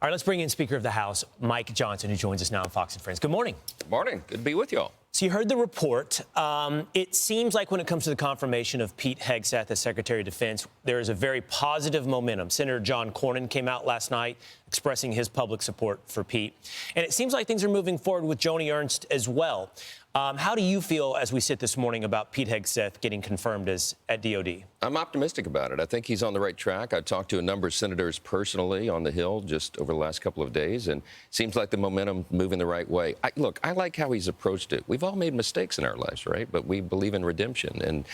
All right, let's bring in Speaker of the House, Mike Johnson, who joins us now on Fox & Friends. Good morning. Good morning. Good to be with you all. So you heard the report. It seems like when it comes to the confirmation of Pete Hegseth as Secretary of Defense, there is a very positive momentum. Senator John Cornyn came out last night expressing his public support for Pete. And it seems like things are moving forward with Joni Ernst as well. How do you feel as we sit this morning about Pete Hegseth getting confirmed at DOD? I'm optimistic about it. I think he's on the right track. I've talked to a number of senators personally on the Hill just over the last couple of days, and it seems like the momentum moving the right way. Look, I like how he's approached it. We've all made mistakes in our lives, right? But we believe in redemption. And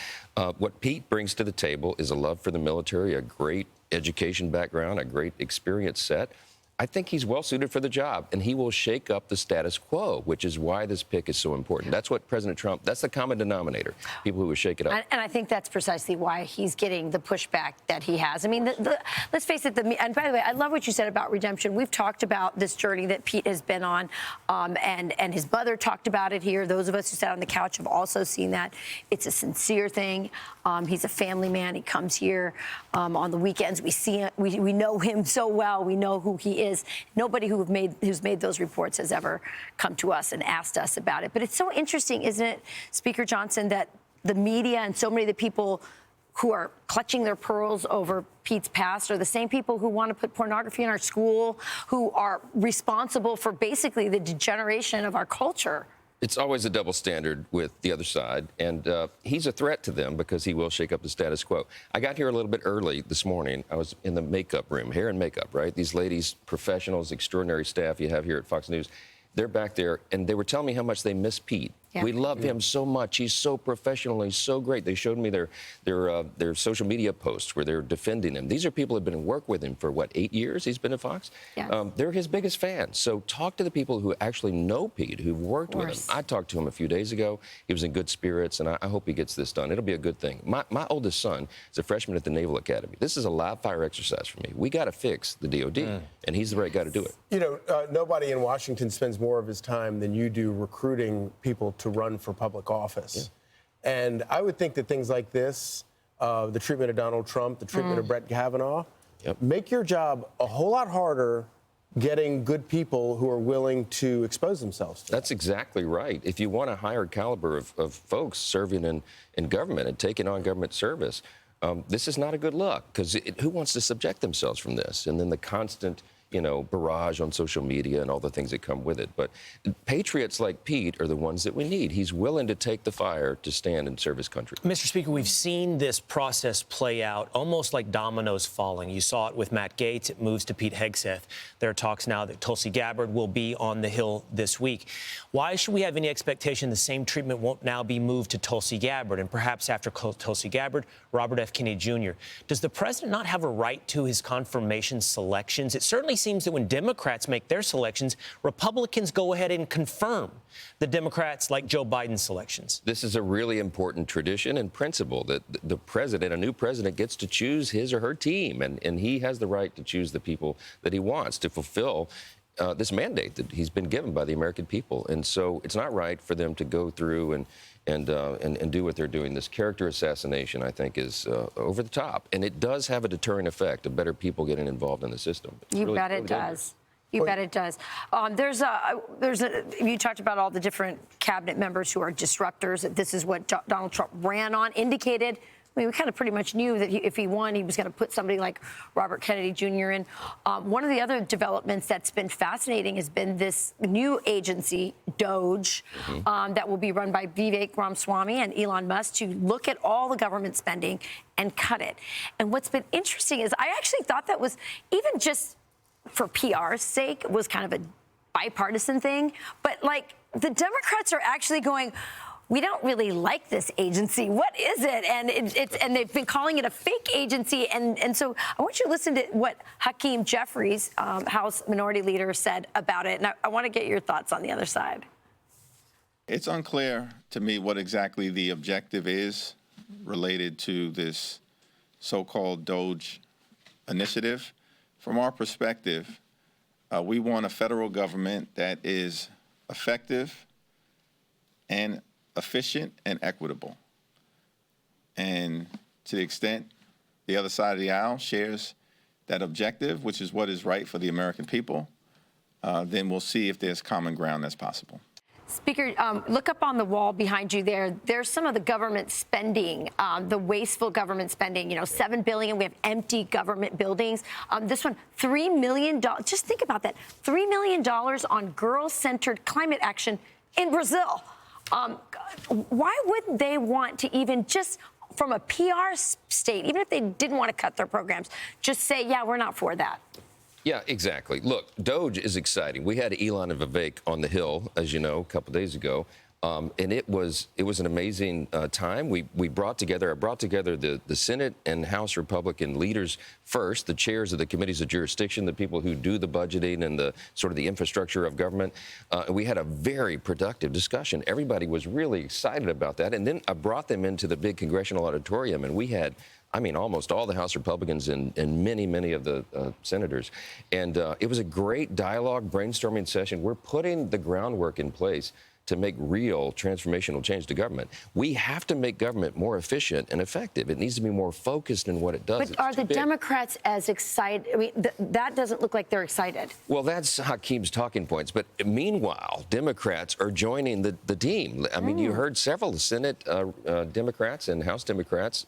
what Pete brings to the table is a love for the military, a great education background, a great experience set. I think he's well-suited for the job, and he will shake up the status quo, which is why this pick is so important. That's what President Trump, that's the common denominator, people who will shake it up. And I think that's precisely why he's getting the pushback that he has. I mean, let's face it, and by the way, I love what you said about redemption. We've talked about this journey that Pete has been on, and his mother talked about it here. Those of us who sat on the couch have also seen that. It's a sincere thing. He's a family man. He comes here on the weekends. We see him, we know him so well. We know who he is. Nobody who's made those reports has ever come to us and asked us about it. But it's so interesting, isn't it, Speaker Johnson, that the media and so many of the people who are clutching their pearls over Pete's past are the same people who want to put pornography in our school, who are responsible for basically the degeneration of our culture. It's always a double standard with the other side, and he's a threat to them because he will shake up the status quo. I got here a little bit early this morning. I was in the makeup room, hair and makeup, right? These ladies, professionals, extraordinary staff you have here at Fox News, they're back there, and they were telling me how much they miss Pete. Yeah. We love him so much. He's so professional. He's so great. They showed me their social media posts where they're defending him. These are people who have been in work with him for, what, 8 years he's been at Fox? Yeah. They're his biggest fans. So talk to the people who actually know Pete, who've worked with him. I talked to him a few days ago. He was in good spirits, and I hope he gets this done. It'll be a good thing. My oldest son is a freshman at the Naval Academy. This is a live fire exercise for me. We got to fix the DOD, and he's the right guy to do it. You know, nobody in Washington spends more of his time than you do recruiting people to run for public office. Yeah. And I would think that things like this, the treatment of Donald Trump, the treatment of Brett Kavanaugh, make your job a whole lot harder getting good people who are willing to expose themselves to That's exactly right. If you want a higher caliber of folks serving in government and taking on government service, this is not a good look, because who wants to subject themselves from this? And then the constant barrage on social media and all the things that come with it. But patriots like Pete are the ones that we need. He's willing to take the fire to stand and serve his country. Mr. Speaker, we've seen this process play out almost like dominoes falling. You saw it with Matt Gaetz. It moves to Pete Hegseth. There are talks now that Tulsi Gabbard will be on the Hill this week. Why should we have any expectation the same treatment won't now be moved to Tulsi Gabbard, and perhaps after Tulsi Gabbard, Robert F. Kennedy Jr.? Does the president not have a right to his confirmation selections? It certainly seems that when Democrats make their selections, Republicans go ahead and confirm the Democrats like Joe Biden's selections. This is a really important tradition and principle that the president, a new president, gets to choose his or her team, and he has the right to choose the people that he wants to fulfill this mandate that he's been given by the American people. And so it's not right for them to go through and do what they're doing. This character assassination, I think, is over the top. And it does have a deterrent effect of better people getting involved in the system. You bet it does. You bet it does. You talked about all the different cabinet members who are disruptors. This is what Donald Trump ran on, indicated. I mean, we kind of pretty much knew that if he won, he was going to put somebody like Robert Kennedy Jr. in. One of the other developments that's been fascinating has been this new agency, DOGE, that will be run by Vivek Ramaswamy and Elon Musk to look at all the government spending and cut it. And what's been interesting is I actually thought that was, even just for PR's sake, was kind of a bipartisan thing. But, like, the Democrats are actually going, we don't really like this agency. What is it? And they've been calling it a fake agency. And so I want you to listen to what Hakeem Jeffries, House Minority Leader, said about it. And I want to get your thoughts on the other side. It's unclear to me what exactly the objective is related to this so-called DOGE initiative. From our perspective, we want a federal government that is effective and efficient and equitable. And to the extent the other side of the aisle shares that objective, which is what is right for the American people, then we'll see if there's common ground that's possible. Speaker, look up on the wall behind you there. There's some of the government spending, the wasteful government spending. You know, $7 billion. We have empty government buildings. This one, $3 million. Just think about that. $3 million on girl-centered climate action in Brazil. Why wouldn't they want to even just from a PR state, even if they didn't want to cut their programs, just say, yeah, we're not for that? Yeah, exactly. Look, Doge is exciting. We had Elon and Vivek on the Hill, as you know, a couple days ago, and it was an amazing time. I brought together the Senate and House Republican leaders first, the chairs of the committees of jurisdiction, the people who do the budgeting and the sort of the infrastructure of government. We had a very productive discussion. Everybody was really excited about that, and then I brought them into the big congressional auditorium, and we had, I mean, almost all the House Republicans and many of the senators. And it was a great dialogue, brainstorming session. We're putting the groundwork in place to make real transformational change to government. We have to make government more efficient and effective. It needs to be more focused in what it does. But are the Democrats as excited? I mean, that doesn't look like they're excited. Well, that's Hakeem's talking points. But meanwhile, Democrats are joining the team. I mean, you heard several Senate Democrats and House Democrats,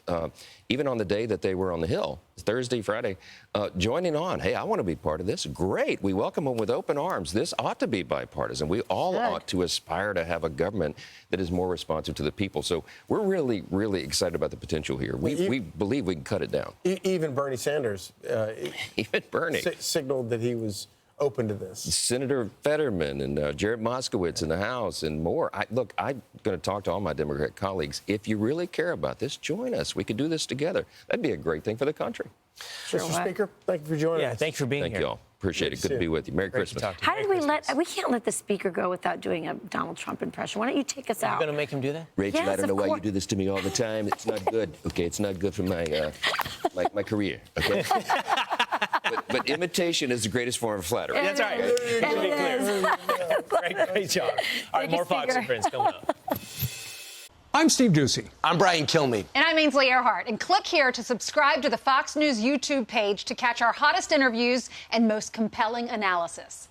even on the day that they were on the Hill, Thursday, Friday, joining on. Hey, I want to be part of this. Great. We welcome them with open arms. This ought to be bipartisan. We all ought to aspire to have a government that is more responsive to the people. So we're really excited about the potential here. We believe we can cut it down. Even Bernie Sanders even Bernie signaled that he was open to this. Senator Fetterman and Jared Moskowitz in the House and more. Look, I'm going to talk to all my Democrat colleagues. If you really care about this, join us. We could do this together. That'd be a great thing for the country. Mr. Speaker, thank you for joining us. Yeah, thanks for being here. Thank you all. Appreciate it. Good to be with you. Merry Christmas. How did we can't let the speaker go without doing a Donald Trump impression. Why don't you take us out? You're going to make him do that? Rachel, Yes, I don't know of why you course. do this to me all the time. It's not good. Okay, it's not good for my my career. Okay. But imitation is the greatest form of flattery. That's right. To be clear. Great job. All right, more Fox and Friends coming up. I'm Steve Ducey. I'm Brian Kilmeade. And I'm Ainsley Earhart. And click here to subscribe to the Fox News YouTube page to catch our hottest interviews and most compelling analysis.